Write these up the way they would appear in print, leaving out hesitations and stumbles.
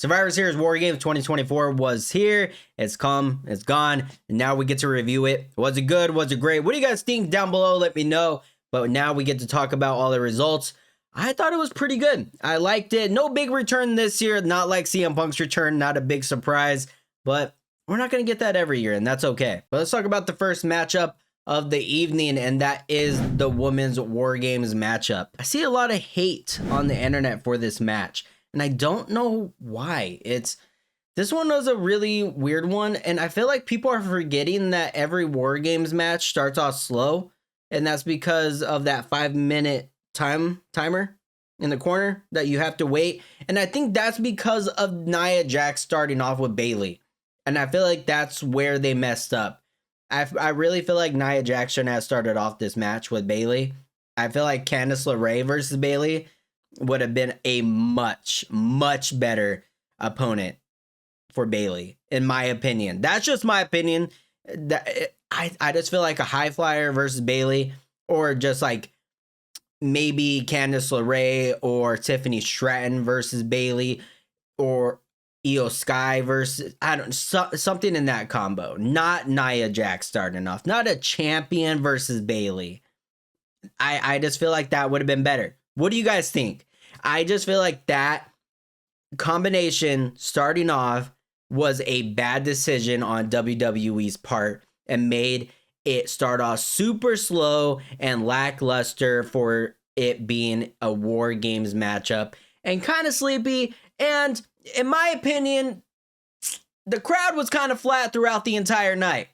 Survivor Series War Games 2024 was here. It's come, it's gone, and now we get to review it. Was it good? Was it great? What do you guys think down below? Let me know. But now we get to talk about all the results. I thought it was pretty good. I liked it. No big return this year. Not like CM Punk's return. Not a big surprise. But we're not going to get that every year, and that's okay. But let's talk about the first matchup of the evening, and that is the Women's War Games matchup. I see a lot of hate on the internet for this match, and I don't know why. This one was a really weird one, and I feel like people are forgetting that every War Games match starts off slow, and that's because of that 5-minute timer in the corner that you have to wait. And I think that's because of Nia Jax starting off with Bayley, and I feel like that's where they messed up. I really feel like Nia Jax shouldn't have started off this match with Bayley. I feel like Candice LeRae versus Bayley would have been a much better opponent for Bayley, in my opinion. That's just my opinion. I just feel like a high flyer versus Bayley, or just like maybe Candice LeRae or Tiffany Stratton versus Bayley, or Io Sky versus, something in that combo. Not Nia Jax starting off. Not a champion versus Bayley. I just feel like that would have been better. What do you guys think? I just feel like that combination starting off was a bad decision on WWE's part and made it start off super slow and lackluster for it being a War Games matchup and kind of sleepy. And in my opinion, the crowd was kind of flat throughout the entire night.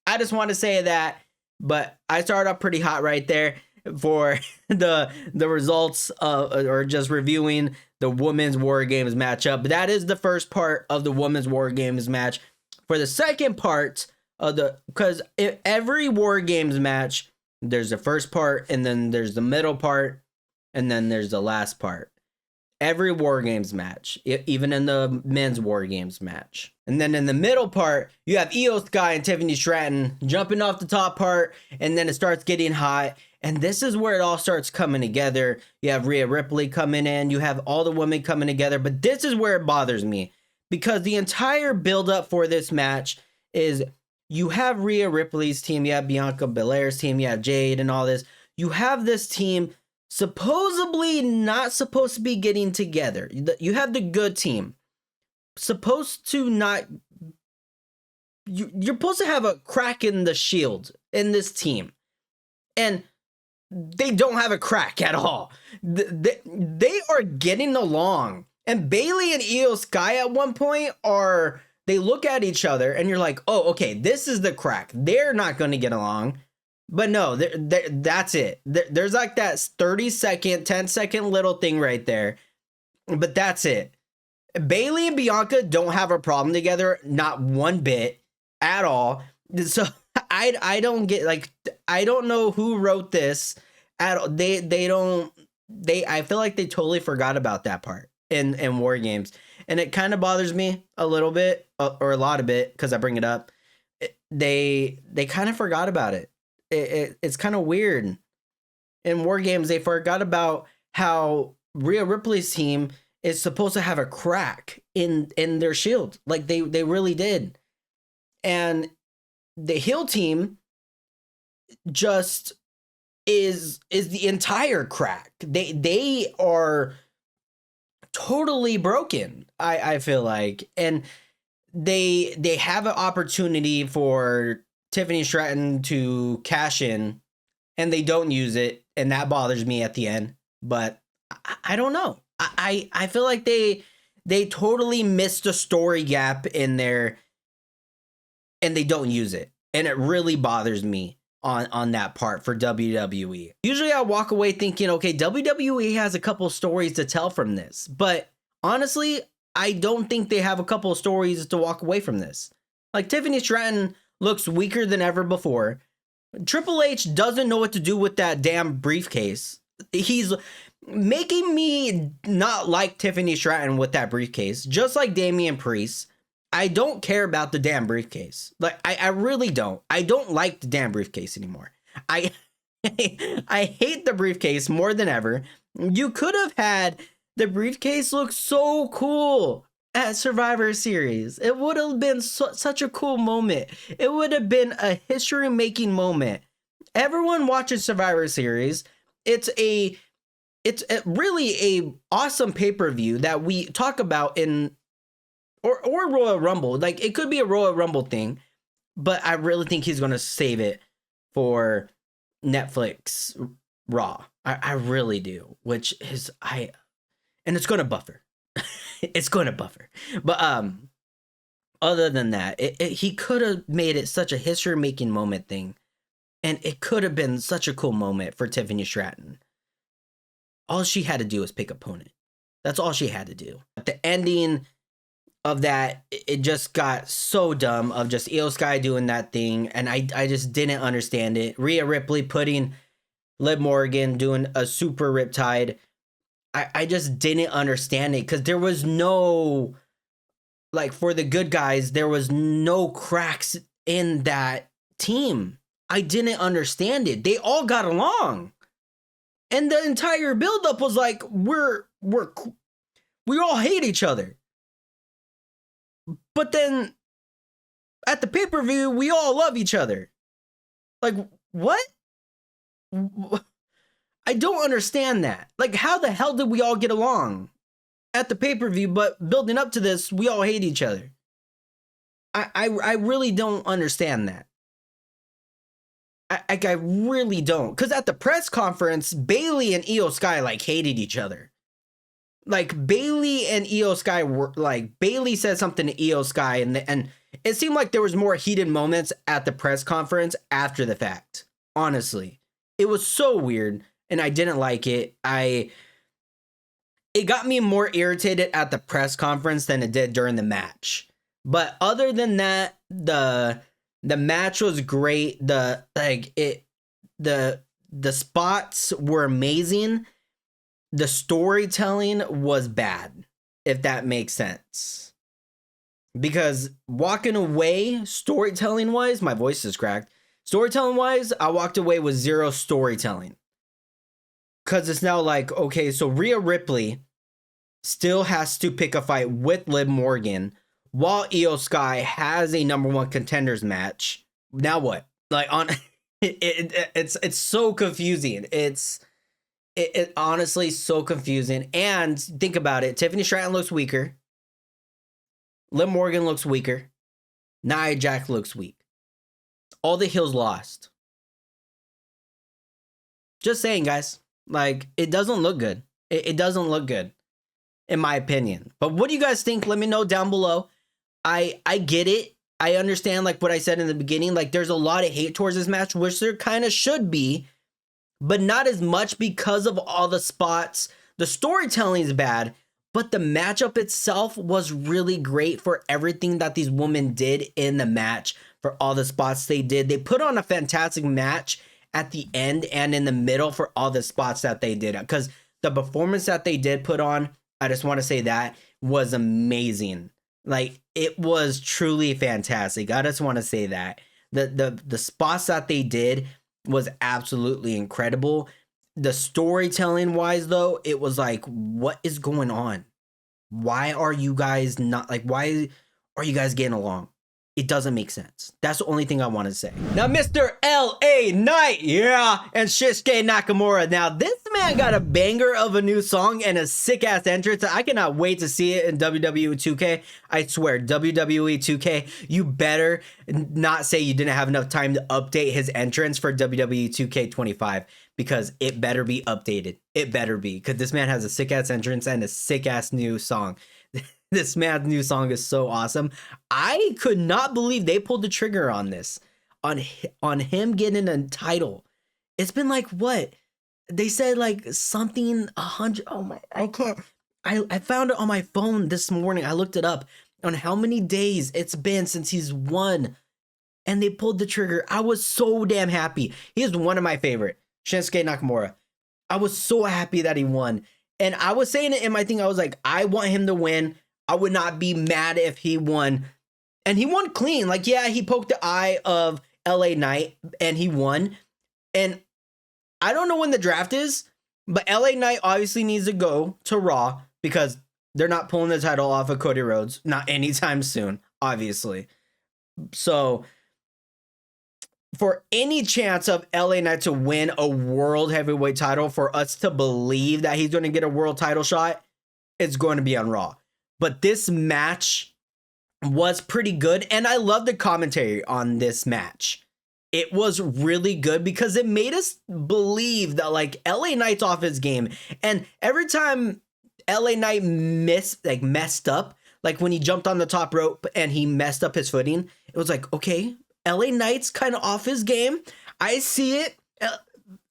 I just want to say that, but I started off pretty hot right there for the results or just reviewing the Women's War Games matchup. But that is the first part of the Women's War Games match. For the second part of because every War Games match, there's the first part, and then there's the middle part, and then there's the last part. Every War Games match, even in the men's War Games match. And then in the middle part, you have Io Sky and Tiffany Stratton jumping off the top part, and then it starts getting hot. And this is where it all starts coming together. You have Rhea Ripley coming in, you have all the women coming together, but this is where it bothers me, because the entire build-up for this match is you have Rhea Ripley's team, you have Bianca Belair's team, you have Jade and all this. You have this team supposedly not supposed to be getting together. You have the good team. Supposed to not... You're supposed to have a crack in the shield in this team. And they don't have a crack at all. They are getting along. And Bayley and Io Sky at one point are... They look at each other and you're like, oh, okay, this is the crack. They're not going to get along. But no, that's it. There's like that 30-second, 10-second little thing right there. But that's it. Bayley and Bianca don't have a problem together, not one bit at all. So I don't get, like, I don't know who wrote this at all. I feel like they totally forgot about that part in War Games. And it kind of bothers me a little bit, or a lot of it, because I bring it up. They kind of forgot about it. It's kind of weird. In War Games, they forgot about how Rhea Ripley's team is supposed to have a crack in their shield. Like, they really did. And the heel team just is the entire crack. They are totally broken, I feel like. And they have an opportunity for Tiffany Stratton to cash in, and they don't use it, and that bothers me at the end. But I don't know. I feel like they totally missed a story gap in there, and they don't use it, and it really bothers me on that part for WWE. Usually I walk away thinking, okay, WWE has a couple stories to tell from this, but honestly, I don't think they have a couple of stories to walk away from this. Like, Tiffany Stratton looks weaker than ever before. Triple H doesn't know what to do with that damn briefcase. He's making me not like Tiffany Stratton with that briefcase, just like Damian Priest. I don't care about the damn briefcase. Like, I really don't. I don't like the damn briefcase anymore. I hate the briefcase more than ever. You could have had the briefcase look so cool. at Survivor Series. It would have been such a cool moment. It would have been a history-making moment. Everyone watches Survivor Series. It's really a awesome pay-per-view that we talk about in or Royal Rumble. Like, it could be a Royal Rumble thing, but I really think he's gonna save it for Netflix Raw. I really do, which is and it's gonna buffer. It's gonna buffer. But other than that, he could have made it such a history-making moment thing, and it could have been such a cool moment for Tiffany Stratton. All she had to do was pick opponent. That's all she had to do. At the ending of that, it just got so dumb of just Io Sky doing that thing, and I just didn't understand it. Rhea Ripley putting Liv Morgan doing a super riptide. I just didn't understand it because there was no, like, for the good guys, there was no cracks in that team. I didn't understand it. They all got along. And the entire buildup was like, we all hate each other. But then at the pay-per-view, we all love each other. Like, what? I don't understand that. Like, how the hell did we all get along at the pay-per-view, but building up to this, we all hate each other? I really don't understand that. I really don't. Because at the press conference, Bayley and Io Sky, like, hated each other. Like, Bayley and Io Sky were, like, Bayley said something to Io Sky, and it seemed like there was more heated moments at the press conference after the fact. Honestly. It was so weird, and I didn't like it. It got me more irritated at the press conference than it did during the match. But other than that, the match was great. The spots were amazing. The storytelling was bad, if that makes sense. Because walking away, storytelling wise, my voice is cracked. Storytelling wise, I walked away with zero storytelling. Because it's now like, okay, so Rhea Ripley still has to pick a fight with Liv Morgan while Io Sky has a number one contenders match. Now what? Like, it's so confusing. It's honestly so confusing. And think about it. Tiffany Stratton looks weaker. Liv Morgan looks weaker. Nia Jax looks weak. All the heels lost. Just saying, guys. Like, it doesn't look good. It doesn't look good, in my opinion. But what do you guys think? Let me know down below. I get it. I understand, like what I said in the beginning. Like, there's a lot of hate towards this match, which there kind of should be, but not as much because of all the spots. The storytelling is bad, but the matchup itself was really great for everything that these women did in the match, for all the spots they did. They put on a fantastic match at the end and in the middle for all the spots that they did. Because the performance that they did put on, I just want to say that, was amazing. Like, it was truly fantastic. I just want to say that. The spots that they did was absolutely incredible. The storytelling wise, though, it was like, what is going on? Why are you guys not, like, why are you guys getting along? It doesn't make sense. That's the only thing I want to say. Now, Mr. LA Knight, yeah, and Shinsuke Nakamura. Now, this man got a banger of a new song and a sick-ass entrance. I cannot wait to see it in WWE 2K. I swear, WWE 2K, you better not say you didn't have enough time to update his entrance for WWE 2K25, because it better be updated. It better be, because this man has a sick-ass entrance and a sick-ass new song. This man's new song is so awesome. I could not believe they pulled the trigger on this, on him getting a title. It's been like, what? They said like something 100. Oh my, I can't. I found it on my phone this morning. I looked it up on how many days it's been since he's won, and they pulled the trigger. I was so damn happy. He is one of my favorite, Shinsuke Nakamura. I was so happy that he won. And I was saying it in my thing. I was like, I want him to win. I would not be mad if he won. And he won clean. Like, yeah, he poked the eye of LA Knight and he won. And I don't know when the draft is, but LA Knight obviously needs to go to Raw because They're not pulling the title off of Cody Rhodes, not anytime soon, obviously. So for any chance of LA Knight to win a world heavyweight title, for us to believe that he's going to get a world title shot, it's going to be on Raw. But this match was pretty good, and I love the commentary on this match. It was really good because it made us believe that like LA Knight's off his game. And every time LA Knight messed up, like when he jumped on the top rope and he messed up his footing, it was like, okay, LA Knight's kind of off his game. I see it.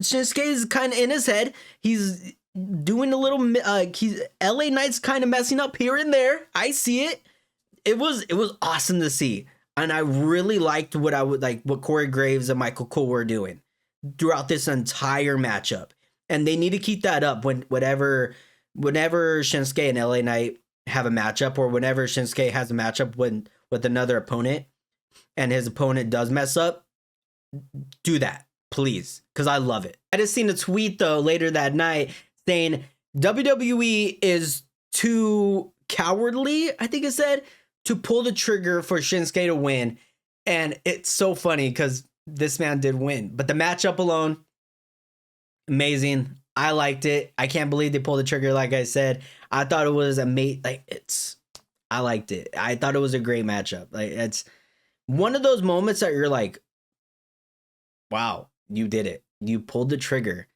Shinsuke is kind of in his head. He's doing a little, LA Knight's kind of messing up here and there. I see it. It was awesome to see. And I really liked what Corey Graves and Michael Cole were doing throughout this entire matchup. And they need to keep that up whenever Shinsuke and LA Knight have a matchup, or whenever Shinsuke has a matchup with another opponent and his opponent does mess up. Do that, please, because I love it. I just seen a tweet though later that night saying WWE is too cowardly, I think it said, to pull the trigger for Shinsuke to win. And it's so funny because this man did win. But the matchup alone, amazing. I liked it. I can't believe they pulled the trigger, like I said. I thought it was amazing. I liked it. I thought it was a great matchup. Like, it's one of those moments that you're like, wow, you did it. You pulled the trigger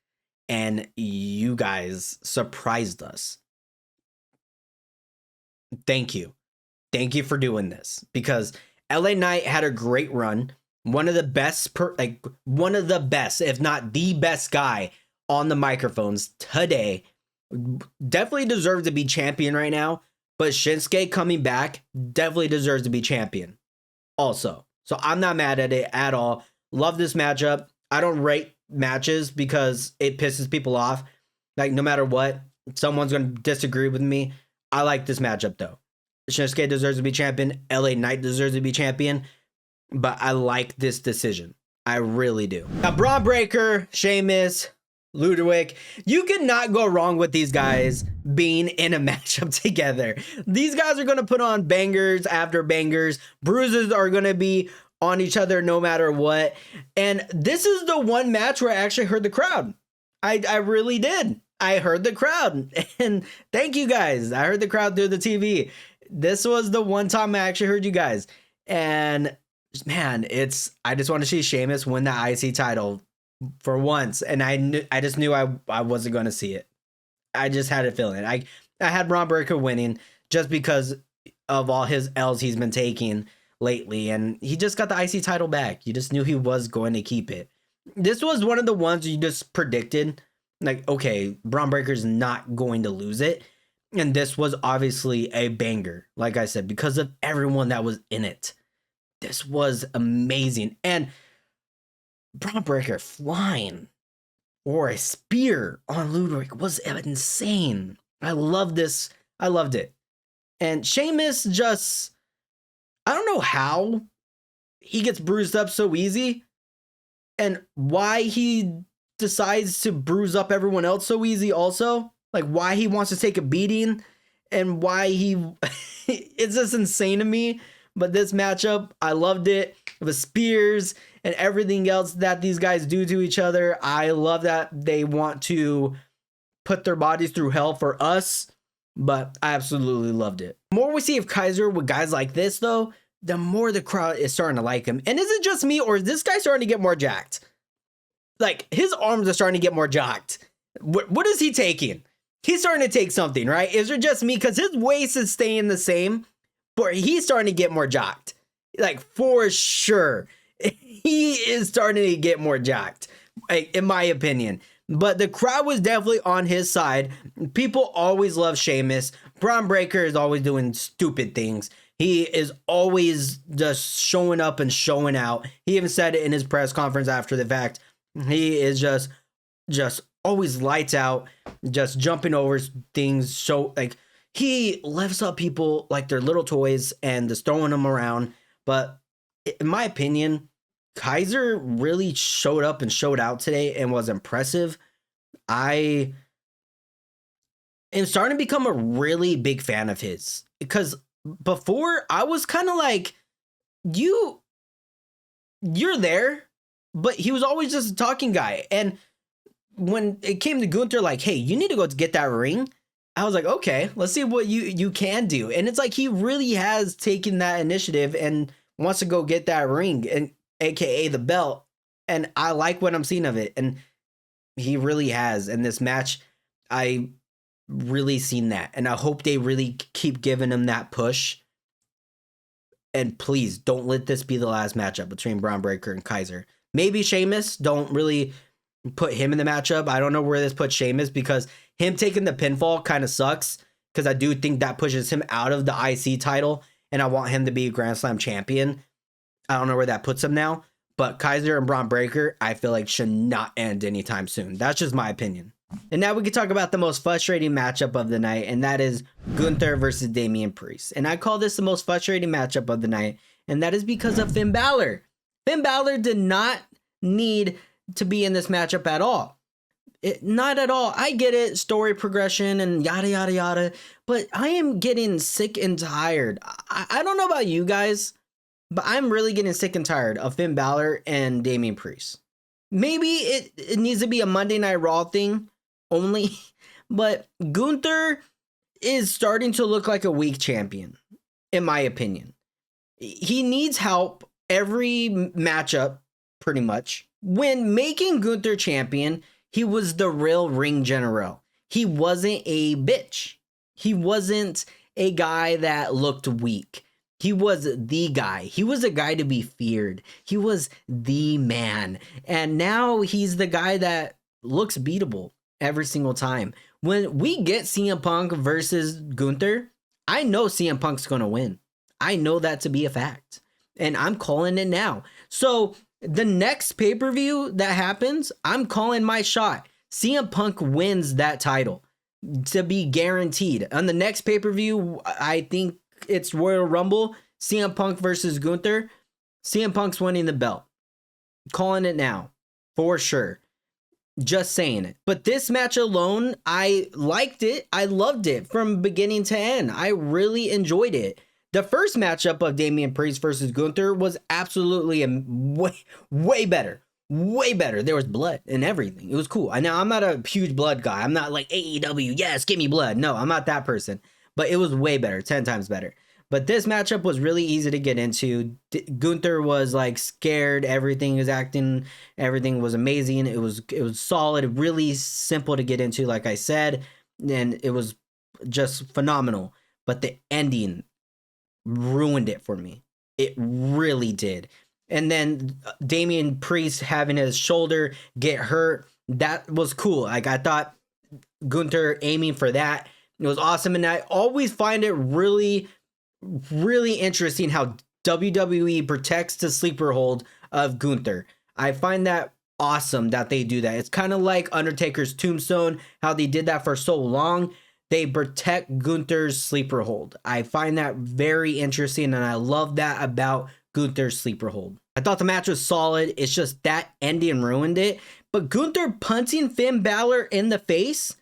and you guys surprised us. Thank you. Thank you for doing this, because LA Knight had a great run. One of the best, if not the best guy on the microphones today. Definitely deserves to be champion right now, but Shinsuke coming back definitely deserves to be champion also. So I'm not mad at it at all. Love this matchup. I don't rate matches because it pisses people off. Like, no matter what, someone's going to disagree with me. I like this matchup though. Shinsuke deserves to be champion. LA Knight deserves to be champion. But I like this decision. I really do. Now, Braun Breaker, Sheamus, Ludwig, you cannot go wrong with these guys being in a matchup together. These guys are going to put on bangers after bangers. Bruises are going to be on each other no matter what. And this is the one match where I actually heard the crowd. I really did. I heard the crowd. And thank you guys. I heard the crowd through the TV. This was the one time I actually heard you guys. And man, I just want to see Sheamus win that IC title for once. And I just knew I wasn't going to see it. I just had a feeling. I had Braun Breaker winning just because of all his L's he's been taking lately. And he just got the IC title back. You just knew he was going to keep it. This was one of the ones you just predicted. Like, okay, Braun Breaker's not going to lose it. And this was obviously a banger, like I said, because of everyone that was in it. This was amazing. And Braun Breaker flying or a spear on Ludwig was insane. I love this. I loved it. And Sheamus just, I don't know how he gets bruised up so easy and why he decides to bruise up everyone else so easy also. Like, why he wants to take a beating and why it's just insane to me. But this matchup, I loved it. The spears and everything else that these guys do to each other. I love that they want to put their bodies through hell for us, but I absolutely loved it. The more we see of Kaiser with guys like this, though, the more the crowd is starting to like him. And is it just me, or is this guy starting to get more jacked? Like, his arms are starting to get more jacked. What is he taking? He's starting to take something, right? Is it just me? Because his waist is staying the same, but he's starting to get more jacked. Like, for sure. He is starting to get more jacked, in my opinion. But the crowd was definitely on his side. People always love Sheamus. Braun Breaker is always doing stupid things. He is always just showing up and showing out. He even said it in his press conference after the fact. He is just always lights out, just jumping over things. So, like, he lifts up people like they're little toys and just throwing them around. But in my opinion, Kaiser really showed up and showed out today and was impressive. I am starting to become a really big fan of his, because before I was kind of like, you're there, but he was always just a talking guy. And when it came to Gunther, like, hey, you need to go get that ring, I was like, okay, let's see what you can do. And it's like he really has taken that initiative and wants to go get that ring, and aka the belt. And I like what I'm seeing of it. And he really has. In this match, I really seen that. And I hope they really keep giving him that push. And please don't let this be the last matchup between Braun Breaker and Kaiser. Maybe Sheamus. Don't really put him in the matchup. I don't know where this puts Sheamus, because him taking the pinfall kind of sucks, because I do think that pushes him out of the IC title, and I want him to be a Grand Slam champion. I don't know where that puts him now, but Kaiser and Braun Breaker, I feel like, should not end anytime soon. That's just my opinion. And now we can talk about the most frustrating matchup of the night, and that is Gunther versus Damian Priest. And I call this the most frustrating matchup of the night, and that is because of Finn Balor. Finn Balor did not need to be in this matchup at all. Not at all. I get it, story progression and yada, yada, yada, but I am getting sick and tired. I don't know about you guys, but I'm really getting sick and tired of Finn Balor and Damian Priest. Maybe it needs to be a Monday Night Raw thing only, but Gunther is starting to look like a weak champion, in my opinion. He needs help every matchup, pretty much. When making Gunther champion, he was the real ring general. He wasn't a bitch. He wasn't a guy that looked weak. He was the guy. He was a guy to be feared. He was the man. And now he's the guy that looks beatable every single time. When we get CM Punk versus Gunther, I know CM Punk's going to win. I know that to be a fact. And I'm calling it now. So the next pay-per-view that happens, I'm calling my shot. CM Punk wins that title to be guaranteed. On the next pay-per-view, I think it's Royal Rumble, CM Punk versus Gunther. CM Punk's winning the belt. Calling it now, for sure. Just saying it. But this match alone, I liked it. I loved it from beginning to end. I really enjoyed it. The first matchup of Damian Priest versus Gunther was absolutely way better. Way better. There was blood and everything. It was cool. Now, I'm not a huge blood guy. I'm not like AEW, yes, give me blood. No, I'm not that person. But it was way better, 10 times better. But this matchup was really easy to get into. Gunther was like scared. Everything was acting. Everything was amazing. It was solid. Really simple to get into, like I said. And it was just phenomenal. But the ending ruined it for me. It really did. And then Damian Priest having his shoulder get hurt, that was cool. Like, I thought Gunther aiming for that, it was awesome. And I always find it really, really interesting how WWE protects the sleeper hold of Gunther. I find that awesome that they do that. It's kind of like Undertaker's tombstone, how they did that for so long. They protect Gunther's sleeper hold. I find that very interesting, and I love that about Gunther's sleeper hold. I thought the match was solid. It's just that ending ruined it. But Gunther punching Finn Balor in the face,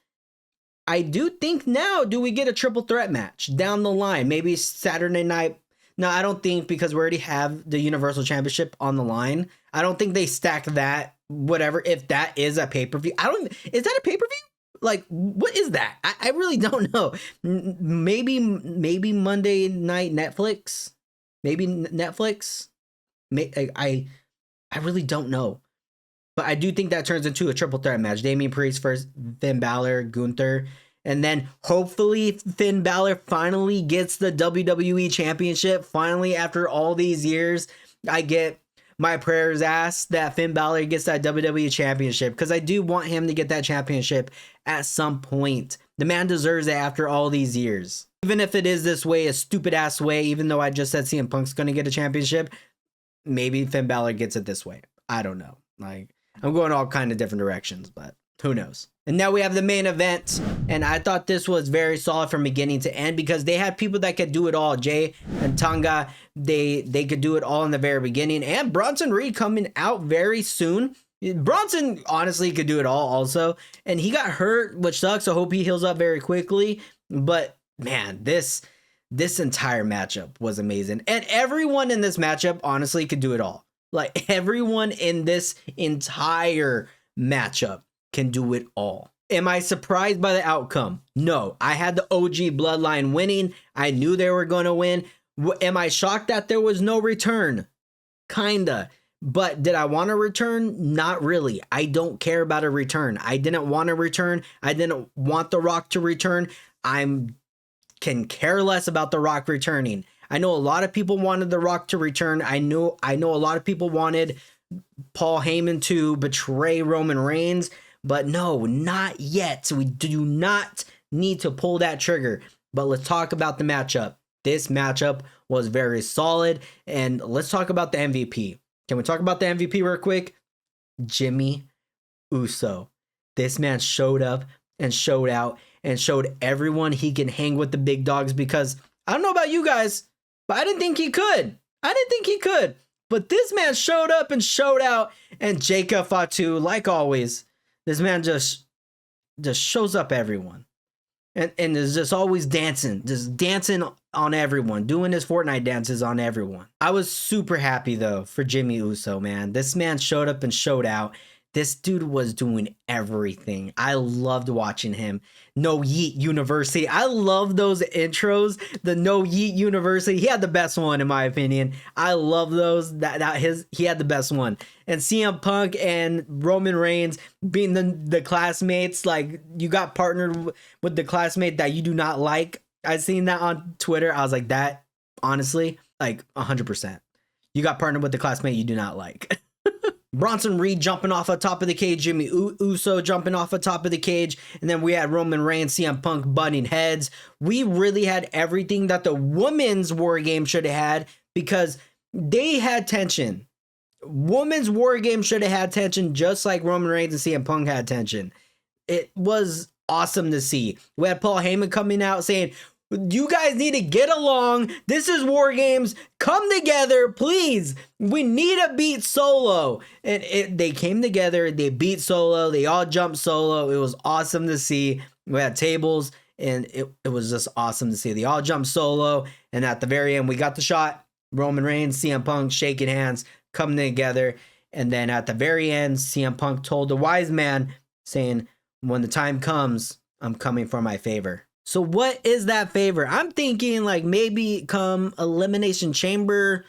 I do think now, do we get a triple threat match down the line? Maybe Saturday night. No, I don't think, because we already have the Universal Championship on the line. I don't think they stack that, whatever, if that is a pay-per-view. Is that a pay-per-view? Like, what is that? I really don't know. Maybe Monday night Netflix. Maybe Netflix. I really don't know. But I do think that turns into a triple threat match. Damian Priest versus Finn Balor, Gunther. And then hopefully Finn Balor finally gets the WWE Championship. Finally, after all these years, I get my prayers asked that Finn Balor gets that WWE Championship, because I do want him to get that championship at some point. The man deserves it after all these years. Even if it is this way, a stupid ass way, even though I just said CM Punk's going to get a championship, maybe Finn Balor gets it this way. I don't know. Like, I'm going all kind of different directions, but who knows? And now we have the main event, and I thought this was very solid from beginning to end, because they had people that could do it all. Jay and Tonga, they could do it all in the very beginning, and Bronson Reed coming out very soon. Bronson honestly could do it all also, and he got hurt, which sucks. I hope he heals up very quickly. But man, this entire matchup was amazing, and everyone in this matchup honestly could do it all. Like everyone in this entire matchup can do it all. Am I surprised by the outcome? No, I had the OG bloodline winning. I knew they were going to win. Am I shocked that there was no return? Kinda. But did I want a return? Not really. I don't care about a return. I didn't want a return. I didn't want The Rock to return. Can care less about The Rock returning. I know a lot of people wanted The Rock to return. I know a lot of people wanted Paul Heyman to betray Roman Reigns, but no, not yet. We do not need to pull that trigger. But let's talk about the matchup. This matchup was very solid, and let's talk about the MVP. Can we talk about the MVP real quick? Jimmy Uso. This man showed up and showed out and showed everyone he can hang with the big dogs, because I don't know about you guys, but I didn't think he could. But this man showed up and showed out, and Jacob Fatu, like always, this man just shows up everyone. And is just always dancing on everyone, doing his Fortnite dances on everyone. I was super happy though for Jimmy Uso, man. This man showed up and showed out. This dude was doing everything. I loved watching him. No Yeet University. I love those intros. The No Yeet University. He had the best one in my opinion. I love those. He had the best one. And CM Punk and Roman Reigns being the classmates. Like, you got partnered with the classmate that you do not like. I seen that on Twitter. I was like, that honestly, like 100%. You got partnered with the classmate you do not like. Bronson Reed jumping off the top of the cage, Jimmy Uso jumping off the top of the cage, and then we had Roman Reigns, CM Punk butting heads. We really had everything that the women's war game should have had, because they had tension. Women's war game should have had tension, just like Roman Reigns and CM Punk had tension. It was awesome to see. We had Paul Heyman coming out saying, you guys need to get along. This is War Games. Come together, please. We need to beat Solo. And they came together. They beat Solo. They all jumped Solo. It was awesome to see. We had tables, and it was just awesome to see. They all jumped Solo. And at the very end, we got the shot. Roman Reigns, CM Punk shaking hands, coming together. And then at the very end, CM Punk told the wise man, saying, when the time comes, I'm coming for my favor. So what is that favor? I'm thinking like maybe come Elimination Chamber,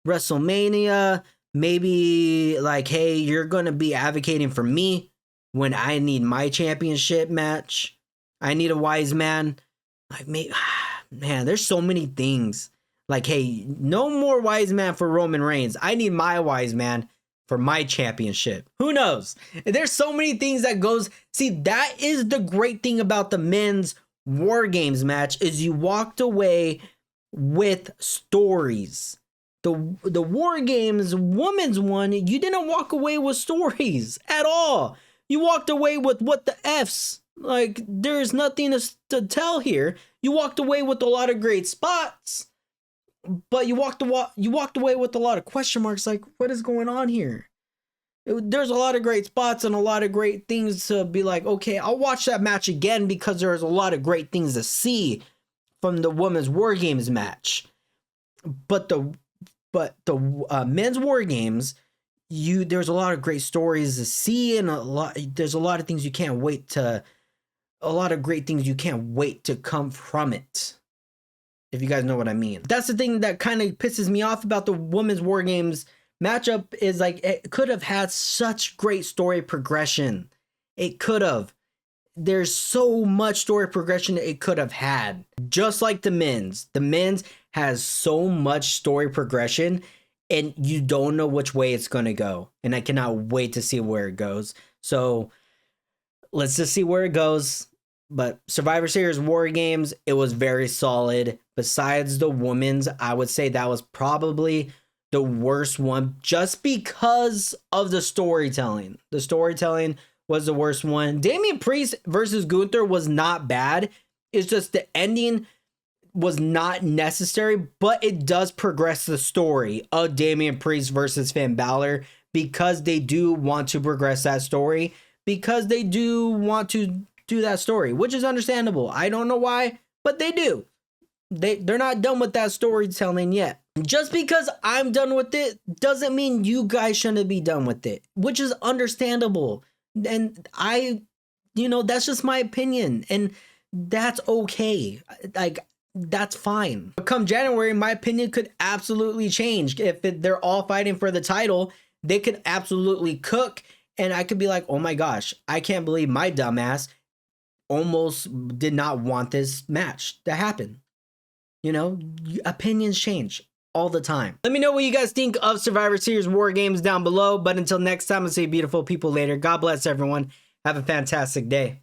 WrestleMania, maybe like, hey, you're going to be advocating for me when I need my championship match. I need a wise man. Like, man, there's so many things. Like, hey, no more wise man for Roman Reigns. I need my wise man for my championship. Who knows? There's so many things that goes. See, that is the great thing about the men's War Games match, is you walked away with stories. The War Games women's one, you didn't walk away with stories at all. You walked away with what the F's. Like, there's nothing to tell here. You walked away with a lot of great spots, but you walked away with a lot of question marks. Like, what is going on here? There's a lot of great spots and a lot of great things to be like, okay, I'll watch that match again, because there's a lot of great things to see from the women's War Games match. But the men's War Games, there's a lot of great stories to see, and there's a lot of things you can't wait to, a lot of great things you can't wait to come from it. If you guys know what I mean. That's the thing that kind of pisses me off about the women's War Games matchup, is like, it could have had such great story progression. It could have. There's so much story progression it could have had. Just like the men's. The men's has so much story progression, and you don't know which way it's going to go. And I cannot wait to see where it goes. So let's just see where it goes. But Survivor Series War Games, it was very solid. Besides the women's, I would say that was probably the worst one, just because of the storytelling. The storytelling was the worst one. Damian Priest versus Gunther was not bad. It's just the ending was not necessary, but it does progress the story of Damian Priest versus Finn Balor because they do want to progress that story, because they do want to do that story, which is understandable. I don't know why, but they do. They're not done with that storytelling yet. Just because I'm done with it doesn't mean you guys shouldn't be done with it, which is understandable. And that's just my opinion, and that's okay. Like, that's fine. But come January, my opinion could absolutely change. If they're all fighting for the title, they could absolutely cook, and I could be like, oh my gosh, I can't believe my dumbass almost did not want this match to happen. Opinions change all the time. Let me know what you guys think of Survivor Series War Games down below. But until next time, I'll see you beautiful people later. God bless everyone. Have a fantastic day.